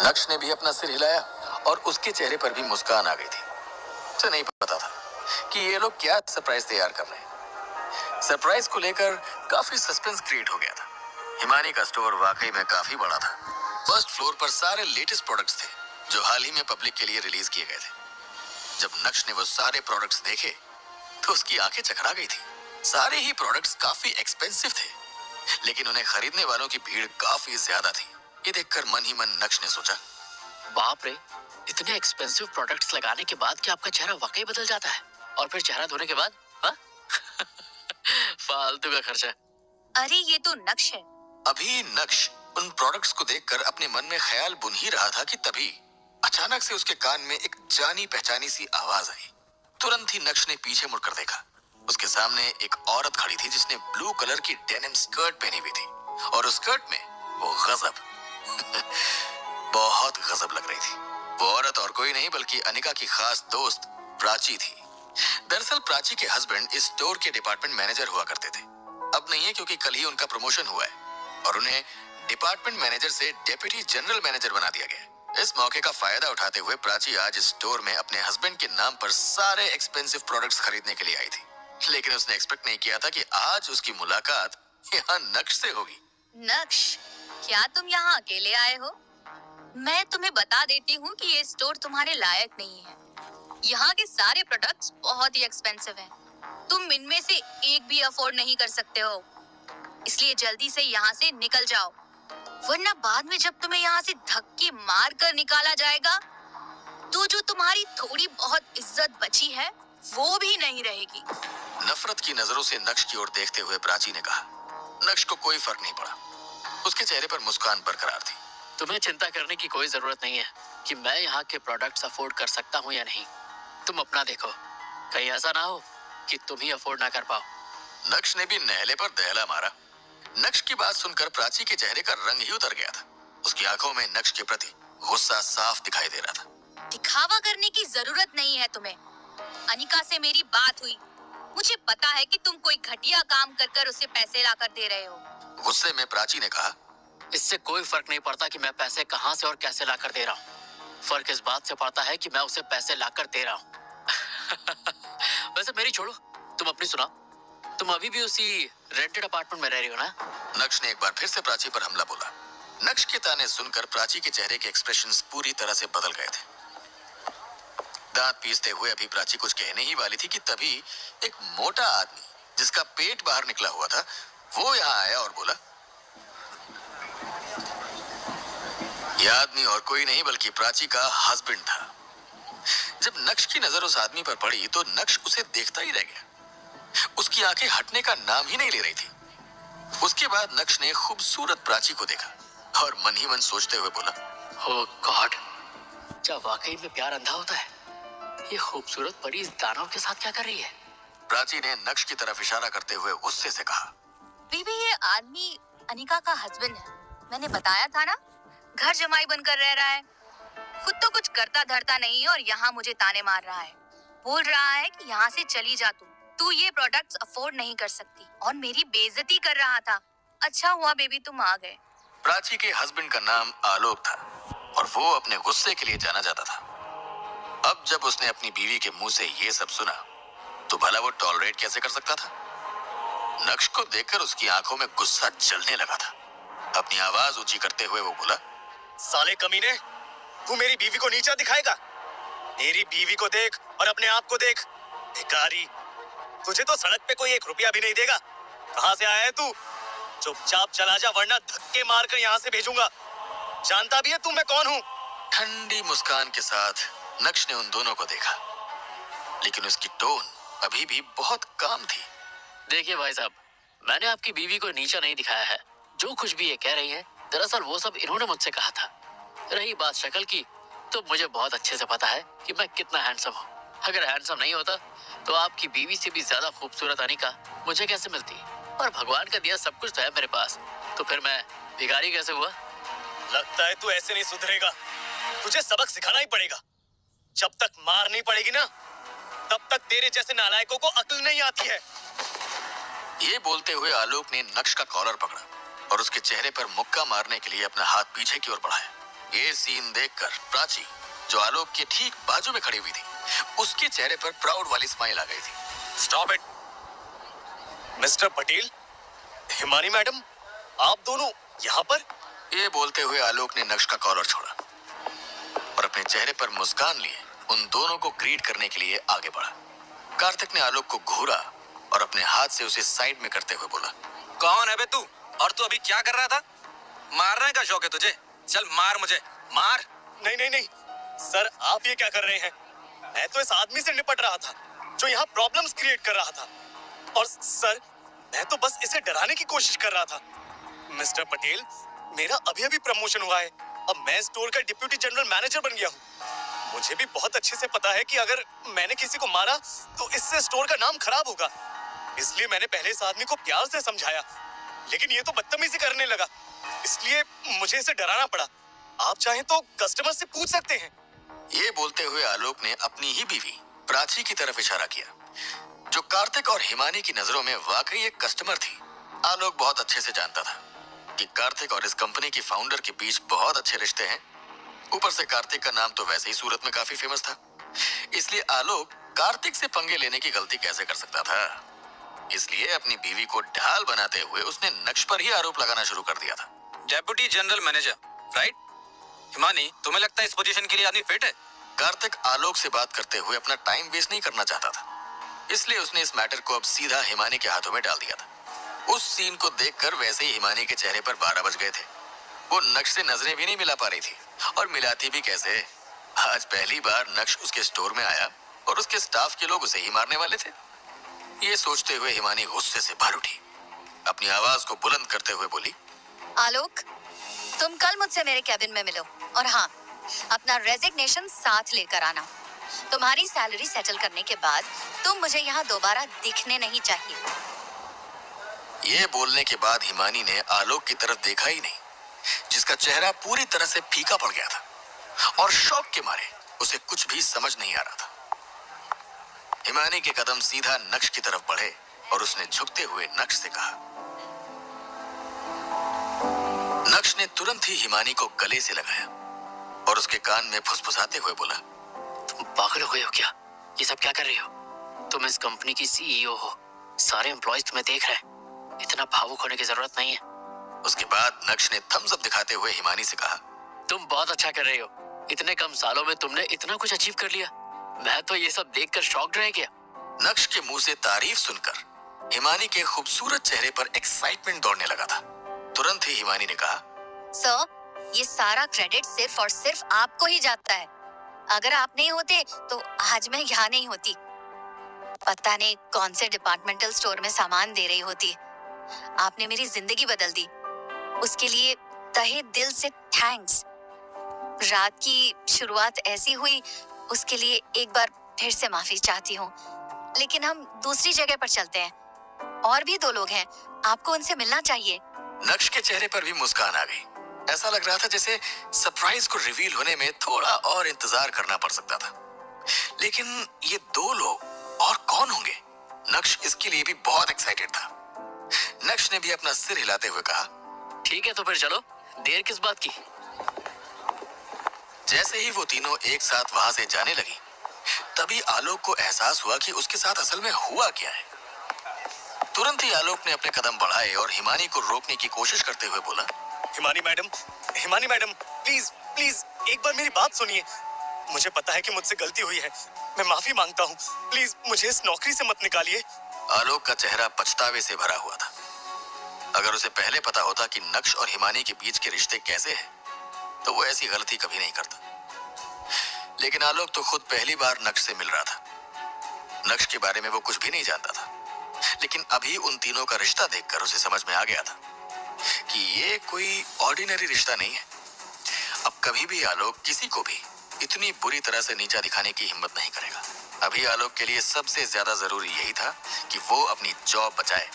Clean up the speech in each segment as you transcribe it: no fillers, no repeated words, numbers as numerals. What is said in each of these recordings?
नक्श ने भी अपना सिर हिलाया और उसके चेहरे पर भी मुस्कान आ गई थी। उसे नहीं पता था कि ये लोग क्या सरप्राइज तैयार कर रहे हैं। सरप्राइज को लेकर काफी सस्पेंस क्रिएट हो गया था। हिमानी का स्टोर वाकई में काफी बड़ा था। फर्स्ट फ्लोर पर सारे लेटेस्ट प्रोडक्ट्स थे जो हाल ही में पब्लिक के लिए रिलीज किए गए थे। जब नक्श ने वो सारे प्रोडक्ट्स देखे तो उसकी आंखें चकरा गई थी। सारे ही प्रोडक्ट्स काफी एक्सपेंसिव थे, लेकिन उन्हें खरीदने वालों की भीड़ काफी ज्यादा थी। ये देखकर मन ही मन नक्श ने सोचा, बाप रे, इतने एक्सपेंसिव प्रोडक्ट्स लगाने के बाद क्या आपका चेहरा वाकई बदल जाता है? और फिर चेहरा धोने के बाद फालतू का खर्चा। अरे ये तो नक्श है। अभी नक्श उन प्रोडक्ट्स को देखकर अपने मन में ख्याल बुन ही रहा था कि तभी अचानक से उसके कान में एक जानी पहचानी सी आवाज आई। तुरंत ही नक्श ने पीछे मुड़कर देखा। उसके सामने एक औरत खड़ी थी जिसने ब्लू कलर की डेनिम स्कर्ट पहनी हुई थी और उस स्कर्ट में वो गजब बहुत गजब लग रही थी। वो औरत और कोई नहीं बल्कि अनिका की खास दोस्त प्राची थी। दरअसल प्राची के हस्बैंड इस स्टोर के डिपार्टमेंट मैनेजर हुआ करते थे। अब नहीं है क्योंकि कल ही उनका प्रमोशन हुआ है और उन्हें डिपार्टमेंट मैनेजर से डेप्यूटी जनरल मैनेजर बना दिया गया। इस मौके का फायदा उठाते हुए प्राची आज इस स्टोर में अपने हस्बैंड के नाम पर सारे एक्सपेंसिव प्रोडक्ट्स खरीदने के लिए आई थी, लेकिन उसने एक्सपेक्ट नहीं किया था कि आज उसकी मुलाकात यहाँ नक्श से होगी। नक्श, क्या तुम यहाँ अकेले आए हो? मैं तुम्हें बता देती हूँ कि ये स्टोर तुम्हारे लायक नहीं है। यहाँ के सारे प्रोडक्ट्स बहुत ही एक्सपेंसिव हैं। तुम इनमें से एक भी अफोर्ड नहीं कर सकते हो, इसलिए जल्दी से यहाँ से निकल जाओ, वरना बाद में जब तुम्हें यहाँ से धक्के मार कर निकाला जाएगा तो जो तुम्हारी थोड़ी बहुत इज्जत बची है वो भी नहीं रहेगी। नफरत की नजरों से नक्श की ओर देखते हुए प्राची ने कहा। नक्श को कोई फर्क नहीं पड़ा, उसके चेहरे पर मुस्कान बरकरार थी। तुम्हें चिंता करने की कोई जरूरत नहीं है कि मैं यहाँ के प्रोडक्ट्स अफोर्ड कर सकता हूँ या नहीं। तुम अपना देखो, कहीं ऐसा ना हो कि तुम ही अफोर्ड ना कर पाओ। नक्श ने भी नहले पर दहला मारा। नक्श की बात सुनकर प्राची के चेहरे का रंग ही उतर गया था। उसकी आंखों में नक्श के प्रति गुस्सा साफ दिखाई दे रहा था। दिखावा करने की जरूरत नहीं है तुम्हें। अनिका से मेरी बात हुई, मुझे पता है कि तुम कोई घटिया काम कर कर उसे पैसे लाकर दे रहे हो। गुस्से में प्राची ने कहा, इससे कोई फर्क नहीं पड़ता कि मैं पैसे कहाँ से और कैसे लाकर दे रहा हूँ। फर्क इस बात से पड़ता है कि मैं उसे पैसे लाकर दे रहा हूँ। वैसे मेरी छोड़ो, तुम अपनी सुनाओ। तुम अभी भी उसी रेंटेड अपार्टमेंट में रह रही हो ना? नक्श ने एक बार फिर से प्राची पर हमला बोला। नक्श के ताने सुनकर प्राची के चेहरे के एक्सप्रेशंस पूरी तरह से बदल गए थे। दांत पीसते हुए अभी प्राची कुछ कहने ही वाली थी कि तभी एक मोटा आदमी जिसका पेट बाहर निकला हुआ था वो यहाँ आया और बोला। यह आदमी और कोई नहीं बल्कि प्राची का हस्बैंड था। जब नक्श की नजर उस आदमी पर पड़ी तो नक्श उसे देखता ही रह गया। उसकी आंखें हटने का नाम ही नहीं ले रही थी। उसके बाद नक्श ने खूबसूरत प्राची को देखा और मन ही मन सोचते हुए बोला, ओह गॉड, क्या वाकई में प्यार अंधा होता है? ये खूबसूरत परी इस दानव के साथ क्या कर रही है? प्राची ने नक्श की तरफ इशारा करते हुए गुस्से से कहा, बीबी ये आदमी अनिका का हस्बैंड है। मैंने बताया था ना, घर जमाई बनकर रह रहा है। खुद तो कुछ करता धरता नहीं और यहाँ मुझे ताने मार रहा है। बोल रहा है कि यहाँ से चली जा तू ये प्रोडक्ट्स अफोर्ड नहीं कर सकती और मेरी बेइज्जती कर रहा था। अच्छा हुआ बेबी तुम आ गए। प्राची के हस्बैंड का नाम आलोक था और वो अपने गुस्से के लिए जाना जाता था। अब जब उसने अपनी बीवी के मुंह से ये सब सुना तो भला वो टॉलरेट कैसे कर सकता था? नक्श को देखकर उसकी आंखों में गुस्सा जलने लगा था। अपनी आवाज ऊंची करते हुए वो बोला, साले कमीने, तू मेरी बीवी को नीचा दिखाएगा? मेरी बीवी को देख और अपने आप को देख। भिखारी, तुझे तो सड़क पे कोई 1 रुपया भी नहीं देगा। कहाँ से आया है तू? चुपचाप चला जा वरना धक्के मारकर यहाँ से भेजूंगा। जानता भी है तू मैं कौन हूँ? ठंडी मुस्कान के साथ नक्श ने उन दोनों को देखा, लेकिन उसकी टोन अभी भी बहुत काम थी। देखिए भाई साहब, मैंने आपकी बीवी को नीचा नहीं दिखाया है। जो कुछ भी ये कह रही है दरअसल वो सब इन्होंने मुझसे कहा था। रही बात शक्ल की, तो मुझे बहुत अच्छे से पता है कि मैं कितना हैंडसम हूँ। अगर हैंडसम नहीं होता तो आपकी बीवी से भी ज्यादा खूबसूरत अनिका मुझे कैसे मिलती? और भगवान का दिया सब कुछ तो है मेरे पास, तो फिर मैं भिखारी कैसे हुआ? लगता है तू ऐसे नहीं सुधरेगा। तुझे सबक सिखाना ही पड़ेगा। जब तक मार नहीं पड़ेगी ना, तब तक तेरे जैसे नालायकों को अक्ल नहीं आती है। ये बोलते हुए आलोक ने नक्श का कॉलर पकड़ा और उसके चेहरे पर मुक्का मारने के लिए अपना हाथ पीछे की ओर बढ़ाया। ये सीन देखकर प्राची, जो आलोक के ठीक बाजू में खड़ी हुई थी, उसके चेहरे पर प्राउड वाली स्माइल आ गई थी। Stop it mister Patel, Himani madam, आप दोनों यहाँ पर? ये बोलते हुए आलोक ने नक्श का कॉलर छोड़ा और अपने चेहरे पर मुस्कान लिए उन दोनों को ग्रीट करने के लिए आगे बढ़ा। कार्तिक ने आलोक को घूरा और अपने हाथ से उसे साइड में करते हुए बोला, कौन है बे तू? और तू अभी क्या कर रहा था? मारने का शौक है तुझे? चल मार मुझे, मार। नहीं नहीं नहीं सर, आप ये क्या कर रहे हैं? मैं तो इस आदमी से निपट रहा था जो यहाँ प्रॉब्लम्स क्रिएट कर रहा था। और सर, मैं तो बस इसे डराने की कोशिश कर रहा था। मिस्टर पटेल, मेरा अभी अभी प्रमोशन हुआ है। अब मैं स्टोर का डिप्यूटी जनरल मैनेजर बन गया हूँ। मुझे भी बहुत अच्छे से पता है कि अगर मैंने किसी को मारा तो इससे स्टोर का नाम खराब होगा। इसलिए मैंने पहले इस आदमी को प्यार से समझाया, लेकिन ये तो बदतमीजी करने लगा। इसलिए मुझे इसे डराना पड़ा। आप चाहें तो कस्टमर से पूछ सकते हैं। ये बोलते हुए आलोक ने अपनी ही बीवी प्राची की तरफ इशारा किया, जो कार्तिक और हिमानी की नजरों में वाकई एक कस्टमर थी। आलोक बहुत अच्छे से जानता था कि कार्तिक और इस कंपनी की फाउंडर के बीच बहुत अच्छे रिश्ते हैं। ऊपर से कार्तिक का नाम तो वैसे ही सूरत में काफी फेमस था, इसलिए आलोक कार्तिक से पंगे लेने की गलती कैसे कर सकता था। इसलिए अपनी बीवी को ढाल बनाते हुए उसने नक्श पर ही आरोप लगाना शुरू कर दिया था। Deputy general manager, right? Himani, तुम्हें लगता है इस पोजीशन के लिए आदमी फिट है? कार्तिक आलोक से बात करते हुए अपना टाइम वेस्ट नहीं करना चाहता था, इसलिए उसने इस मैटर को अब सीधा हिमानी के हाथों में डाल दिया था। उस सीन को देखकर वैसे ही हिमानी के चेहरे पर 12 बज गए थे। वो नक्श से नजरें भी नहीं मिला पा रही थी, और मिलाती भी कैसे। आज पहली बार नक्श उसके स्टोर में आया और उसके स्टाफ के लोग उसे ही मारने वाले थे। ये सोचते हुए हिमानी गुस्से से भर उठी। अपनी आवाज को बुलंद करते हुए बोली, आलोक, तुम कल मुझसे मेरे कैबिन में मिलो, और हाँ, अपना रेजिग्नेशन साथ लेकर आना। तुम्हारी सैलरी सेटल करने के बाद तुम मुझे यहाँ दोबारा दिखने नहीं चाहिए। ये बोलने के बाद हिमानी ने आलोक की तरफ देखा ही नहीं, जिसका चेहरा पूरी तरह से फीका पड़ गया था, और शौक के मारे उसे कुछ भी समझ नहीं आ रहा था। हिमानी के कदम सीधा नक्श की तरफ बढ़े और उसने झुकते हुए नक्श से कहा। नक्श ने तुरंत ही हिमानी को गले से लगाया और उसके कान में फुसफुसाते हुए बोला, तुम पागल हो गए हो क्या? ये सब क्या कर रही हो? तुम इस कंपनी की सीईओ हो, सारे एम्प्लॉयज तुम्हें देख रहे हैं। इतना भावुक होने की जरूरत नहीं है। उसके बाद नक्श ने थम्स अप दिखाते हुए हिमानी से कहा, तुम बहुत अच्छा कर रही हो। इतने कम सालों में तुमने इतना कुछ अचीव कर लिया। मैं तो ये सब देखकर शॉक्ड रह गया। नक्श के मुंह से तारीफ सुनकर हिमानी के खूबसूरत चेहरे पर एक्साइटमेंट दौड़ने लगा था। तुरंत ही हिमानी ने कहा, सर, ये सारा क्रेडिट सिर्फ और सिर्फ आपको ही जाता है। अगर आप नहीं होते तो आज मैं यहाँ नहीं होती। पता नहीं कौन से डिपार्टमेंटल स्टोर में सामान दे रही होती। आपने मेरी जिंदगी बदल दी, उसके लिए तहे दिल से थैंक्स। रात की शुरुआत ऐसी हुई, उसके लिए एक बार फिर से माफी चाहती हूँ। लेकिन हम दूसरी जगह पर चलते हैं। और भी 2 लोग हैं, आपको उनसे मिलना चाहिए। नक्श के चेहरे पर भी मुस्कान आ गई। ऐसा लग रहा था जैसे सरप्राइज को रिवील होने में थोड़ा और इंतजार करना पड़ सकता था। लेकिन ये 2 लोग और कौन होंगे? नक्श इसके लिए भी बहुत एक्साइटेड था। नक्श ने भी अपना सिर हिलाते हुए कहा, ठीक है तो फिर चलो, देर किस बात की। जैसे ही वो तीनों एक साथ वहां से जाने लगी, तभी आलोक को एहसास हुआ कि उसके साथ असल में हुआ क्या है। तुरंत ही आलोक ने अपने कदम बढ़ाए और हिमानी को रोकने की कोशिश करते हुए बोला, हिमानी मैडम, प्लीज प्लीज एक बार मेरी बात सुनिए। मुझे पता है कि मुझसे गलती हुई है, मैं माफी मांगता हूँ। प्लीज मुझे इस नौकरी से मत निकालिए। आलोक का चेहरा पछतावे से भरा हुआ था। अगर उसे पहले पता होता कि नक्श और हिमानी के बीच के रिश्ते कैसे हैं, तो वो ऐसी गलती कभी नहीं करता। लेकिन आलोक तो खुद पहली बार नक्श से मिल रहा था। नक्श के बारे में वो कुछ भी नहीं जानता था, लेकिन अभी उन तीनों का रिश्ता देखकर उसे समझ में आ गया था कि ये कोई ऑर्डिनरी रिश्ता नहीं है। अब कभी भी आलोक किसी को भी इतनी बुरी तरह से नीचा दिखाने की हिम्मत नहीं करेगा। अभी आलोक के लिए सबसे ज्यादा जरूरी यही था कि वो अपनी जॉब बचाए,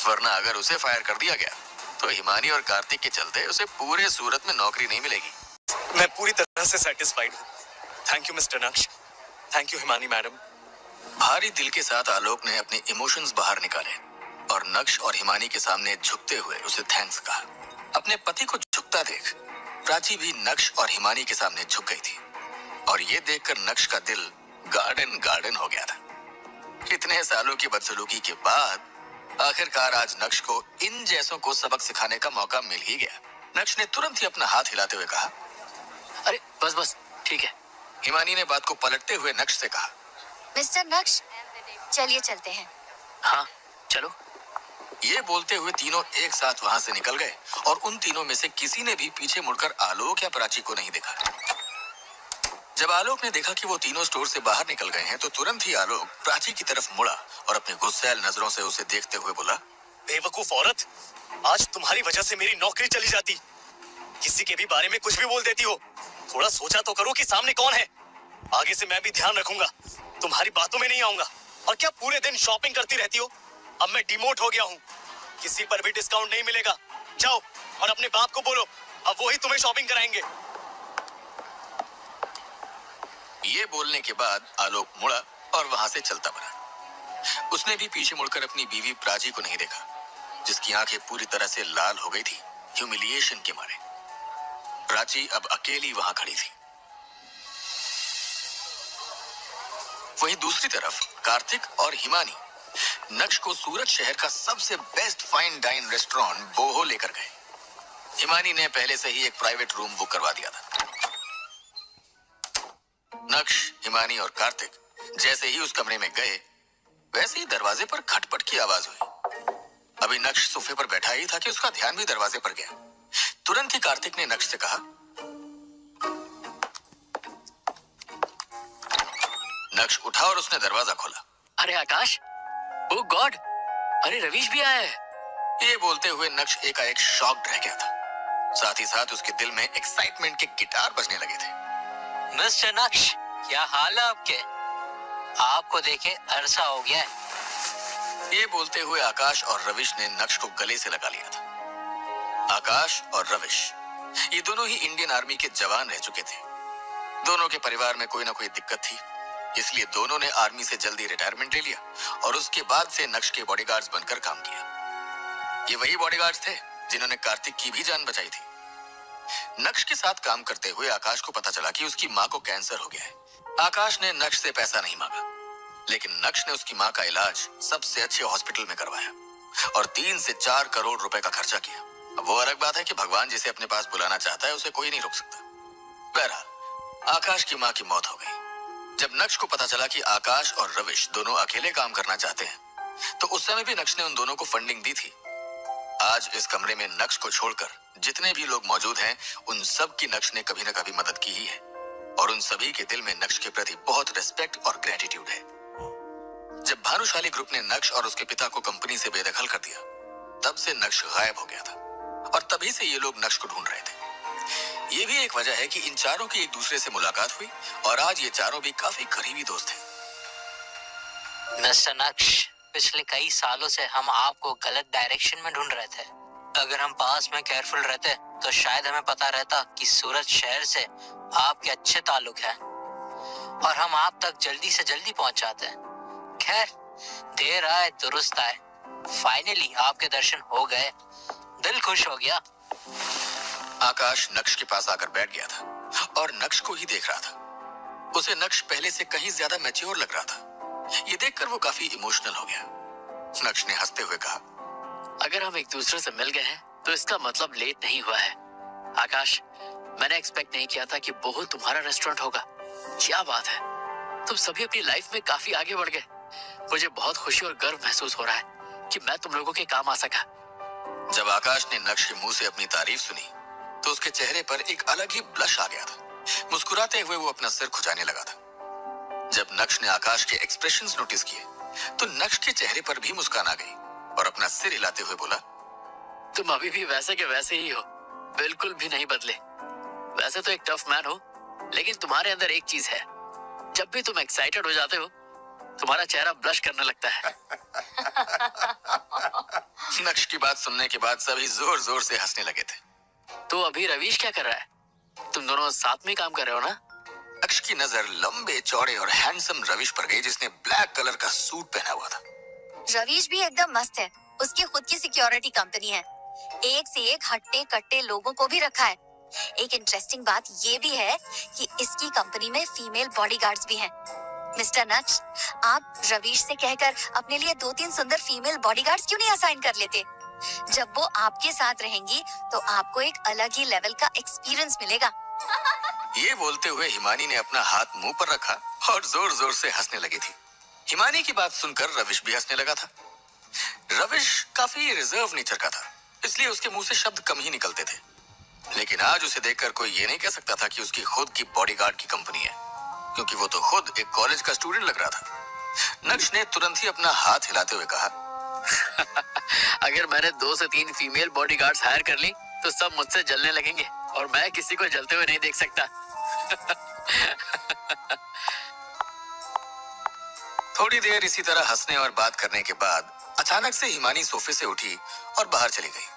वरना अगर उसे फायर कर दिया गया तो हिमानी और कार्तिक के चलते उसे पूरे सूरत में नौकरी नहीं मिलेगी। मैं पूरी तरह से सेटिस्फाइड हूँ। थैंक यू मिस्टर नक्श, थैंक यू हिमानी मैडम। भारी दिल के साथ आलोक ने अपने इमोशंस बाहर निकाले और नक्श और हिमानी के सामने झुकते हुए उसे थैंक्स कहा। अपने पति को झुकता देख प्राची भी नक्श और हिमानी के सामने झुक गई थी और ये देखकर नक्श का दिल गार्डन गार्डन हो गया था। इतने सालों की बदसलूकी के बाद आखिरकार आज नक्श को इन जैसों को सबक सिखाने का मौका मिल ही गया। नक्श ने तुरंत ही अपना हाथ हिलाते हुए कहा, अरे बस बस ठीक है। हिमानी ने बात को पलटते हुए नक्श से कहा, मिस्टर नक्श, चलिए चलते हैं। हाँ चलो। ये बोलते हुए तीनों एक साथ वहां से निकल गए और उन तीनों में से किसी ने भी पीछे मुड़कर आलोक या प्राची को नहीं देखा। जब आलोक ने देखा कि वो तीनों स्टोर से बाहर निकल गए हैं तो तुरंत ही आलोक प्राची की तरफ मुड़ा और अपनी गुस्सैल नजरों से उसे देखते हुए बोला, बेवकूफ औरत, आज तुम्हारी वजह से मेरी नौकरी चली जाती। किसी के भी बारे में कुछ भी बोल देती हो। थोड़ा सोचा तो करो कि सामने कौन है। आगे से मैं भी ध्यान रखूंगा, तुम्हारी बातों में नहीं आऊंगा। और क्या पूरे दिन शॉपिंग करती रहती हो? अब मैं डिमोट हो गया हूँ, किसी पर भी डिस्काउंट नहीं मिलेगा। जाओ और अपने बाप को बोलो, अब वो ही तुम्हें शॉपिंग कराएंगे। ये बोलने के बाद आलोक मुड़ा और वहां से चलता बना। उसने भी पीछे मुड़कर अपनी बीवी प्राची को नहीं देखा, जिसकी आंखें पूरी तरह से लाल हो गई थी ह्यूमिलिएशन के मारे। प्राची अब अकेली वहां खड़ी थी। वहीं दूसरी तरफ कार्तिक और हिमानी नक्श को सूरत शहर का सबसे बेस्ट फाइन डाइन रेस्टोरेंट बोहो लेकर गए। हिमानी ने पहले से ही एक प्राइवेट रूम बुक करवा दिया था। नक्श, हिमानी और कार्तिक जैसे ही उस कमरे में गए वैसे ही दरवाजे पर खटपट की आवाज हुई। अभी नक्श सोफे पर बैठा ही था कि उसका ध्यान भी दरवाजे पर गया। तुरंत ही कार्तिक ने नक्श से कहा, नक्श उठा और उसने दरवाजा खोला। अरे आकाश, ओह गॉड, अरे रवीश भी आया है। ये बोलते हुए नक्श एकाएक शॉक्ड रह गया था। साथ ही साथ उसके दिल में एक्साइटमेंट के गिटार बजने लगे थे। मिस्टर नक्श, क्या हाल है आपके? आपको देखे अरसा हो गया है। ये बोलते हुए आकाश और रविश ने नक्श को गले से लगा लिया था। आकाश और रविश ये दोनों ही इंडियन आर्मी के जवान रह चुके थे। दोनों के परिवार में कोई ना कोई दिक्कत थी, इसलिए दोनों ने आर्मी से जल्दी रिटायरमेंट ले लिया और उसके बाद से नक्श के बॉडीगार्ड्स बनकर काम किया। ये वही बॉडीगार्ड्स थे जिन्होंने कार्तिक की भी जान बचाई थी। नक्श के साथ काम करते हुए आकाश को पता चला कि उसकी माँ को कैंसर हो गया है। आकाश ने नक्श से पैसा नहीं मांगा, लेकिन नक्श ने उसकी माँ का इलाज सबसे अच्छे हॉस्पिटल में करवाया और 3 से 4 करोड़ रुपए का खर्चा किया। अब वो अलग बात है कि भगवान जिसे अपने पास बुलाना चाहता है उसे कोई नहीं रोक सकता। बहरहाल आकाश की माँ की मौत हो गई। जब नक्श को पता चला कि आकाश और रविश दोनों अकेले काम करना चाहते हैं तो उस समय भी नक्श ने उन दोनों को फंडिंग दी थी। आज इस कमरे में नक्श को छोड़कर जितने भी लोग मौजूद हैं उन सब की नक्श ने कभी न कभी मदद की ही है और उन सभी के दिल में नक्श के प्रति बहुत रिस्पेक्ट और ग्रेटिट्यूड है। जब भानुशाली ग्रुप ने नक्श और उसके पिता को कंपनी से बेदखल कर दिया तब से नक्श गायब हो गया था और तभी से ये लोग नक्श को ढूंढ रहे थे। ये भी एक वजह है कि इन चारों की एक दूसरे से मुलाकात हुई और आज ये चारों भी काफी करीबी दोस्त हैं। मिस्टर नक्श, पिछले कई सालों से हम आपको गलत डायरेक्शन में ढूंढ रहे थे। अगर हम पास में केयरफुल रहते तो शायद हमें पता रहता कि सूरत शहर से आपके अच्छे ताल्लुक हैं और हम आप तक जल्दी से जल्दी पहुंच जाते हैं। खैर, देर आए दुरुस्त आए, फाइनली आपके दर्शन हो गए, दिल खुश हो गया। आकाश नक्श के पास आकर बैठ गया था और नक्श को ही देख रहा था। उसे नक्श पहले से कहीं ज्यादा मैच्योर लग रहा था। ये देखकर वो काफी इमोशनल हो गया। नक्श ने हंसते हुए कहा, अगर हम एक दूसरे से मिल गए हैं तो इसका मतलब लेट नहीं हुआ है। आकाश, मैंने एक्सपेक्ट नहीं किया था कि बोहो तुम्हारा रेस्टोरेंट होगा। क्या बात है, तुम सभी अपनी लाइफ में काफी आगे बढ़ गए। मुझे बहुत खुशी और गर्व महसूस हो रहा है कि मैं तुम लोगों के काम आ सका। जब आकाश ने नक्श के मुंह से अपनी तारीफ सुनी तो उसके चेहरे पर एक अलग ही ब्लश आ गया था। मुस्कुराते हुए वो अपना सिर खुजाने लगा था। जब नक्श ने आकाश के एक्सप्रेशंस नोटिस किए तो नक्श के चेहरे पर भी मुस्कान आ गई और अपना सिर हिलाते हुए बोला, तुम अभी भी वैसे के वैसे ही हो, बिल्कुल भी नहीं बदले। वैसे तो एक टफ मैन हो, लेकिन तुम्हारे अंदर एक चीज है, जब भी तुम एक्साइटेड हो जाते हो तुम्हारा चेहरा ब्लश करने लगता है। नक्श की बात सुनने के बाद सभी जोर जोर से हंसने लगे थे। तो अभी रवीश क्या कर रहा है? तुम दोनों साथ में काम कर रहे हो ना? नक्श की नजर लंबे चौड़े और हैंडसम रविश पर गई जिसने ब्लैक कलर का सूट पहना हुआ था। रवीश भी एकदम मस्त है। उसकी खुद की सिक्योरिटी कंपनी है। एक से एक हट्टे कट्टे लोगों को भी रखा है। एक इंटरेस्टिंग बात ये भी है कि इसकी कंपनी में फीमेल बॉडीगार्ड्स भी हैं। मिस्टर नक्श, आप रवीश से कहकर अपने लिए 2-3 सुंदर फीमेल बॉडीगार्ड्स क्यों नहीं असाइन कर लेते? जब वो आपके साथ रहेंगी तो आपको एक अलग ही लेवल का एक्सपीरियंस मिलेगा। ये बोलते हुए हिमानी ने अपना हाथ मुंह पर रखा और जोर जोर से हंसने लगी थी। हिमानी की बात सुनकर रविश भी हंसने लगा था। रविश काफी रिजर्व नेचर का था, इसलिए उसके मुंह से शब्द कम ही निकलते थे। लेकिन आज उसे देखकर कोई ये नहीं कह सकता था कि उसकी खुद की बॉडीगार्ड की कंपनी है, क्योंकि वो तो खुद एक कॉलेज का स्टूडेंट लग रहा था। नक्श ने तुरंत ही अपना हाथ हिलाते हुए कहा, अगर मैंने 2 से 3 फीमेल बॉडीगार्ड्स हायर कर ली तो सब मुझसे जलने लगेंगे और मैं किसी को जलते हुए नहीं देख सकता। थोड़ी देर इसी तरह हंसने और बात करने के बाद अचानक से हिमानी सोफे से उठी और बाहर चली गई।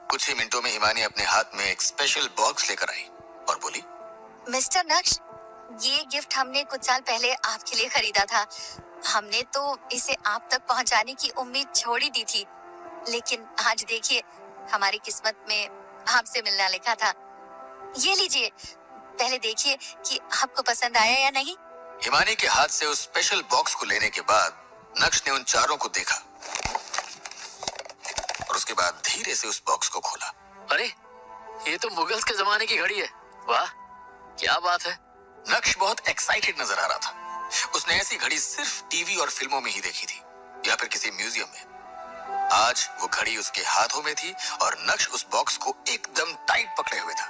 कुछ ही मिनटों में हिमानी अपने हाथ में एक स्पेशल बॉक्स लेकर आई और बोली, मिस्टर नक्श, ये गिफ्ट हमने कुछ साल पहले आपके लिए खरीदा था। हमने तो इसे आप तक पहुंचाने की उम्मीद छोड़ ही दी थी, लेकिन आज देखिए हमारी किस्मत में आपसे मिलना लिखा था। ये लीजिए, पहले देखिए कि आपको पसंद आया या नहीं। हिमानी के हाथ से उस स्पेशल बॉक्स को लेने के बाद नक्श ने उन चारों को देखा और उसके बाद धीरे से उस बॉक्स को खोला। अरे, ये तो मुगल्स के जमाने की घड़ी है। वाह, क्या बात है। नक्श बहुत एक्साइटेड नजर आ रहा था। उसने ऐसी घड़ी सिर्फ टीवी और फिल्मों में ही देखी थी या फिर किसी म्यूजियम में। आज वो घड़ी उसके हाथों में थी और नक्श उस बॉक्स को एकदम टाइट पकड़े हुए था,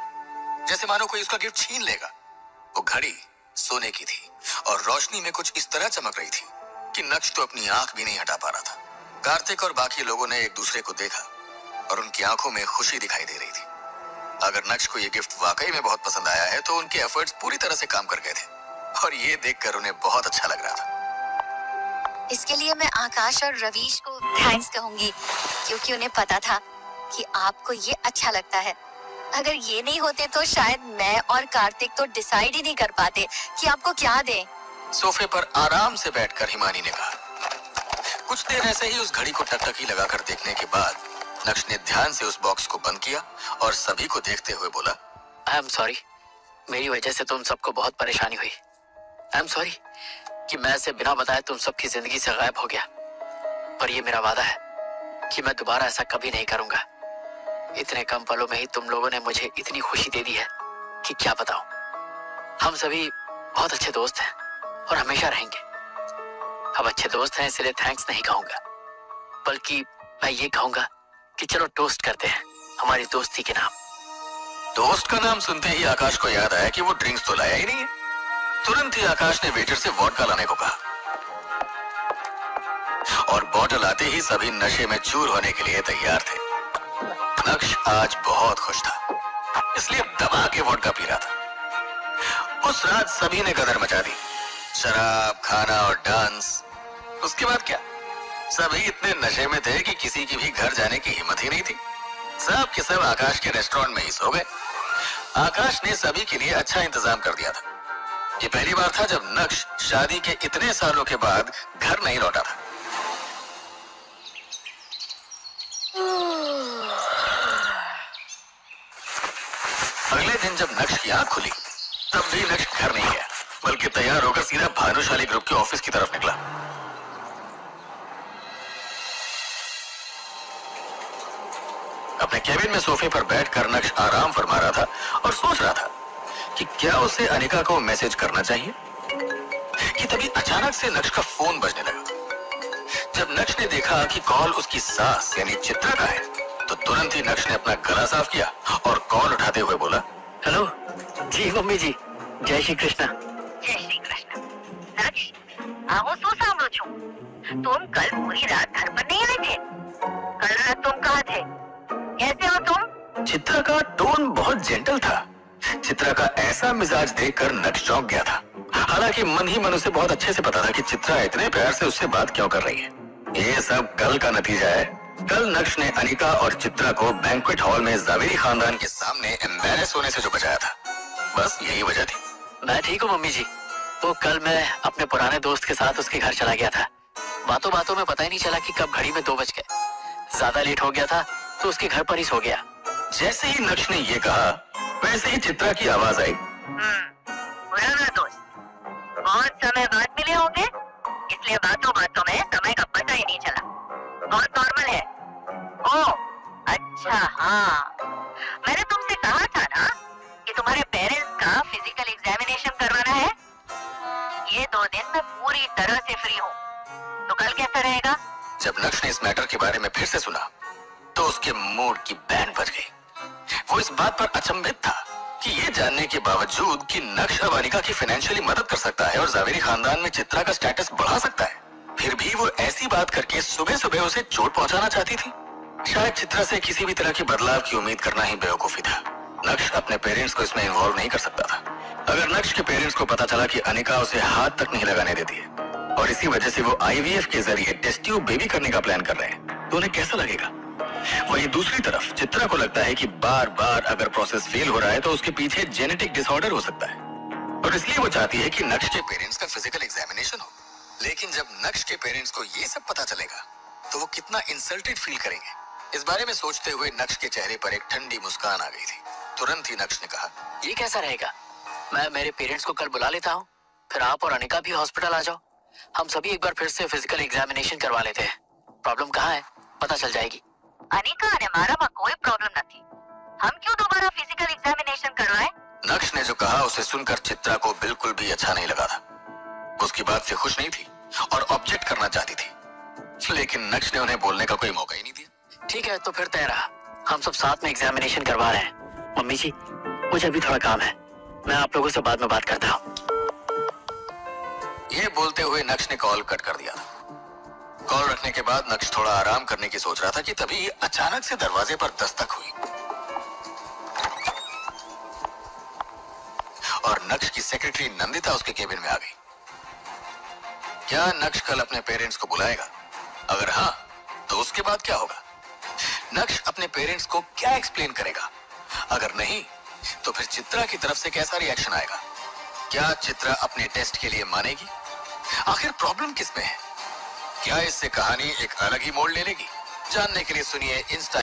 जैसे मानो कोई उसका गिफ्ट छीन लेगा। वो घड़ी सोने की थी और रोशनी में कुछ इस तरह चमक रही थी कि नक्श तो अपनी आंख भी नहीं हटा पा रहा था। कार्तिक और बाकी लोगों ने एक दूसरे को देखा और उनकी आंखों में खुशी दिखाई दे रही थी। अगर नक्श को ये गिफ्ट वाकई में बहुत पसंद आया है तो उनके एफर्ट्स पूरी तरह से काम कर गए थे और ये देखकर उन्हें बहुत अच्छा लग रहा था। इसके लिए मैं आकाश और रवीश को थैंक्स कहूंगी, क्योंकि उन्हें पता था कि आपको ये अच्छा लगता है। अगर ये नहीं होते तो शायद मैं और कार्तिक तो डिसाइड ही नहीं कर पाते कि आपको क्या दें। सोफे पर आराम से बैठकर हिमानी ने कहा। कुछ देर ऐसे ही उस घड़ी को टकटकी लगाकर देखने के बाद नक्श ने ध्यान से उस बॉक्स को बंद किया और सभी को देखते हुए बोला, आई एम सॉरी, मेरी वजह से तुम सबको बहुत परेशानी हुई। आई एम सॉरी कि मैं इसे बिना बताए तुम सबकी जिंदगी से गायब हो गया, पर ये मेरा वादा है कि मैं दोबारा ऐसा कभी नहीं करूंगा। इतने कम पलों में ही तुम लोगों ने मुझे इतनी खुशी दे दी है कि क्या बताऊं। हम सभी बहुत अच्छे दोस्त हैं और हमेशा रहेंगे। अब अच्छे दोस्त हैं इसलिए थैंक्स नहीं कहूंगा, बल्कि मैं ये कहूंगा कि चलो टोस्ट करते हैं हमारी दोस्ती के नाम। दोस्त का नाम सुनते ही आकाश को याद आया कि वो ड्रिंक्स तो लाया ही नहीं है। तुरंत ही आकाश ने वेटर से वोडका लाने को कहा और बॉटल आते ही सभी नशे में चूर होने के लिए तैयार थे। नक्श आज बहुत खुश था, इसलिए दबा के वोडका पी रहा था। उस रात सभी ने कदर मचा दी, शराब, खाना और डांस। उसके बाद क्या, सभी इतने नशे में थे कि किसी की भी घर जाने की हिम्मत ही नहीं थी। सब के सब आकाश के रेस्टोरेंट में ही सो गए। आकाश ने सभी के लिए अच्छा इंतजाम कर दिया था। ये पहली बार था जब नक्श शादी के इतने सालों के बाद घर नहीं लौटा था। अगले दिन जब नक्श की आंख खुली तब भी नक्श घर नहीं गया, बल्कि तैयार होकर सीधा भानुशाली ग्रुप के ऑफिस की तरफ निकला। अपने केबिन में सोफे पर बैठकर नक्श आराम फरमा रहा था और सोच रहा था कि क्या उसे अनिका को मैसेज करना चाहिए कि तभी अचानक से नक्श का फोन बजने लगा। जब नक्श ने देखा कि कॉल उसकी सास यानी चित्रा का है तो तुरंत ही नक्श ने अपना गला साफ किया और कॉल उठाते हुए बोला, हेलो जी मम्मी जी, जय श्री कृष्ण। जय श्री कृष्ण। नक्श, आओ શું સાંભળો છો? तुम कल पूरी रात घर पर नहीं आए थे? कल रात तुम कहाँ थे? कैसे हो तुम? चित्रा का टोन बहुत जेंटल था। चित्रा का ऐसा मिजाज देखकर नक्श चौंक गया था। हालांकि मन ही मन उसे बहुत अच्छे से पता था कि चित्रा इतने प्यार से उससे बात क्यों कर रही है। ये सब कल का नतीजा है। कल नक्श ने अनिका और चित्रा को बैंक्वेट हॉल में जावेरी खानदान के सामने एम्बैरेस होने से जो बचाया था, बस यही वजह थी। मैं ठीक हूँ मम्मी जी। वो कल मैं अपने पुराने दोस्त के साथ उसके घर चला गया था। बातों बातों में पता ही नहीं चला कि कब घड़ी में 2 बज गए। ज्यादा लेट हो गया था तो उसके घर पर ही सो गया। जैसे ही नक्श ने ये कहा वैसे ही चित्रा की आवाज आई। पुराना दोस्त, बहुत समय बाद मिले होंगे, इसलिए बातों बातों में समय का पता ही नहीं चला। बहुत नॉर्मल है। ओह अच्छा, हाँ, मैंने तुमसे कहा था ना कि तुम्हारे पेरेंट्स का फिजिकल एग्जामिनेशन करवाना है। ये 2 दिन मैं पूरी तरह से फ्री हूँ, तो कल कैसा रहेगा? जब नक्श ने इस मैटर के बारे में फिर से सुना तो उसके मूड की बैंड बज गई। वो इस बात पर अचंभित था कि ये जानने के बावजूद कि नक्श अब अनिका की फाइनेंशियली मदद कर सकता है और जावेरी खानदान में चित्रा का स्टेटस बढ़ा सकता है, फिर भी वो ऐसी बात करके सुबह सुबह उसे चोट पहुंचाना चाहती थी। शायद चित्रा से किसी भी तरह की बदलाव की उम्मीद करना ही बेवकूफी था। नक्श अपने पेरेंट्स को इसमें इन्वॉल्व नहीं कर सकता था। अगर नक्श के पेरेंट्स को पता चला कि अनिका उसे हाथ तक नहीं लगाने देती है और इसी वजह से वो IVF के जरिए टेस्ट ट्यूब बेबी करने का प्लान कर रहे हैं, तो उन्हें कैसा लगेगा? वहीं दूसरी तरफ चित्रा को लगता है कि बार बार अगर प्रोसेस फेल हो रहा है तो उसके पीछे जेनेटिक डिसऑर्डर हो सकता है और इसलिए वो चाहती है कि नक्श के पेरेंट्स का फिजिकल एग्जामिनेशन हो। लेकिन जब नक्श के पेरेंट्स को ये सब पता चलेगा तो वो कितना इंसल्टेड फील करेंगे। इस बारे में सोचते हुए नक्श के चेहरे पर एक ठंडी मुस्कान आ गई थी। तुरंत ही नक्श ने कहा, ये कैसा रहेगा? मैं मेरे पेरेंट्स को कल बुला लेता हूँ, फिर आप और अनिका भी हॉस्पिटल आ जाओ। हम सभी एक बार फिर से फिजिकल एग्जामिनेशन करवा लेते हैं। प्रॉब्लम कहाँ है पता चल जाएगी। अनिका ने मारा में कोई प्रॉब्लम नहीं। हम क्यों दोबारा फिजिकल एग्जामिनेशन करवाए? नक्श ने जो कहा उसे सुनकर चित्रा को बिल्कुल भी अच्छा नहीं लगा था। उसकी बात से खुश नहीं थी और ऑब्जेक्ट करना चाहती थी, लेकिन नक्श ने उन्हें बोलने का कोई मौका ही नहीं दिया। ठीक है, तो फिर तय रहा, हम सब साथ में एग्जामिनेशन करवा रहे हैं। मम्मी जी, मुझे अभी थोड़ा काम है, मैं आप लोगों से बाद में बात करता हूँ। ये बोलते हुए नक्श ने कॉल कट कर दिया था। कॉल रखने के बाद नक्श थोड़ा आराम करने की सोच रहा था कि तभी अचानक से दरवाजे पर दस्तक हुई और नक्श की सेक्रेटरी नंदिता उसके केबिन में आ गई। क्या नक्श कल अपने पेरेंट्स को बुलाएगा? अगर हाँ, तो उसके बाद क्या होगा? नक्श अपने पेरेंट्स को क्या एक्सप्लेन करेगा? अगर नहीं, तो फिर चित्रा की तरफ से कैसा रिएक्शन आएगा? क्या चित्रा अपने टेस्ट के लिए मानेगी? आखिर प्रॉब्लम किसमें है? क्या इससे कहानी एक अलग ही मोड़ ले लेगी? जानने के लिए सुनिए इंस्टा